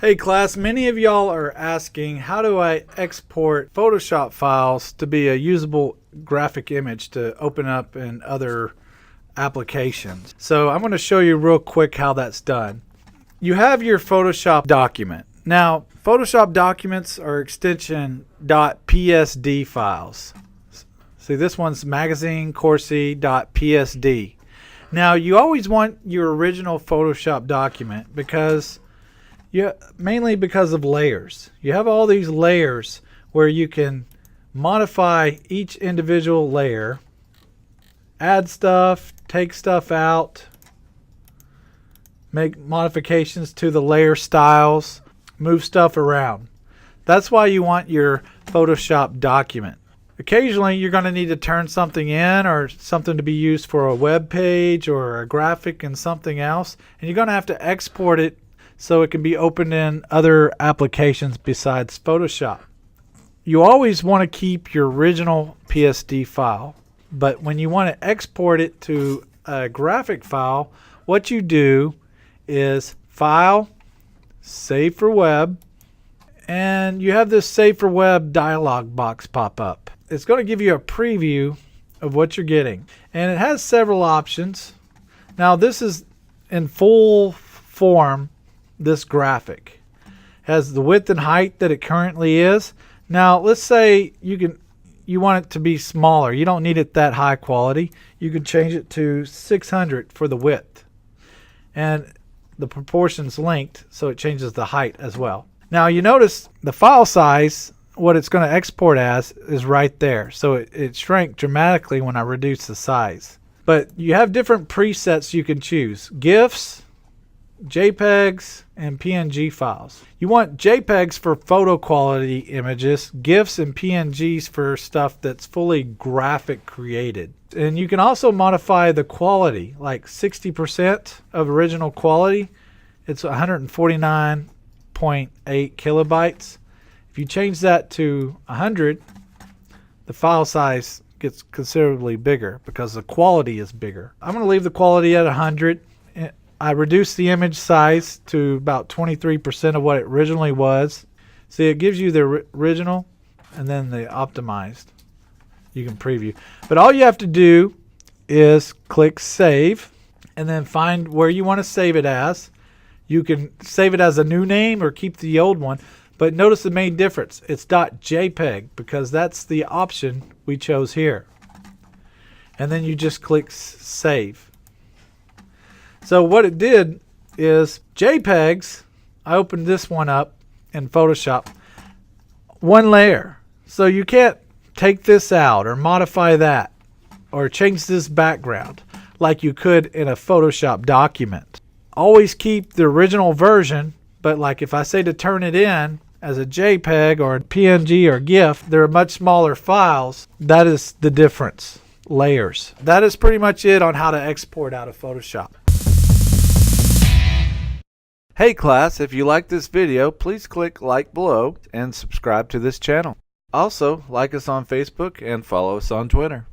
Hey class, many of y'all are asking how do I export Photoshop files to be a usable graphic image to open up in other applications. So I'm going to show you real quick how that's done. You have your Photoshop document. Now Photoshop documents are extension .psd files. See, this one's magazine Coursey.psd. Now you always want your original Photoshop document mainly because of layers. You have all these layers where you can modify each individual layer, add stuff, take stuff out, make modifications to the layer styles, move stuff around. That's why you want your Photoshop document. Occasionally you're going to need to turn something in or something to be used for a web page or a graphic and something else, and you're going to have to export it so it can be opened in other applications besides Photoshop. You always want to keep your original PSD file, but when you want to export it to a graphic file, what you do is File, Save for Web, and you have this Save for Web dialog box pop up. It's going to give you a preview of what you're getting, and it has several options. Now this is in full form. This graphic has the width and height that it currently is. Now let's say you want it to be smaller. You don't need it that high quality. You can change it to 600 for the width, and the proportions linked, so it changes the height as well. Now you notice the file size, what it's going to export as, is right there. So it shrank dramatically when I reduced the size. But you have different presets you can choose: GIFs, JPEGs, and PNG files. You want JPEGs for photo quality images, GIFs and PNGs for stuff that's fully graphic created. And you can also modify the quality, like 60% of original quality. It's 149.8 kilobytes. If you change that to 100, the file size gets considerably bigger because the quality is bigger. I'm going to leave the quality at 100. I reduced the image size to about 23% of what it originally was. See, it gives you the original and then the optimized. You can preview. But all you have to do is click Save and then find where you want to save it as. You can save it as a new name or keep the old one. But notice the main difference. It's .jpeg because that's the option we chose here. And then you just click Save. So what it did is JPEGs, I opened this one up in Photoshop, one layer. So you can't take this out or modify that or change this background like you could in a Photoshop document. Always keep the original version, but like if I say to turn it in as a JPEG or a PNG or GIF, they're much smaller files. That is the difference. Layers. That is pretty much it on how to export out of Photoshop. Hey class, if you like this video, please click like below and subscribe to this channel. Also, like us on Facebook and follow us on Twitter.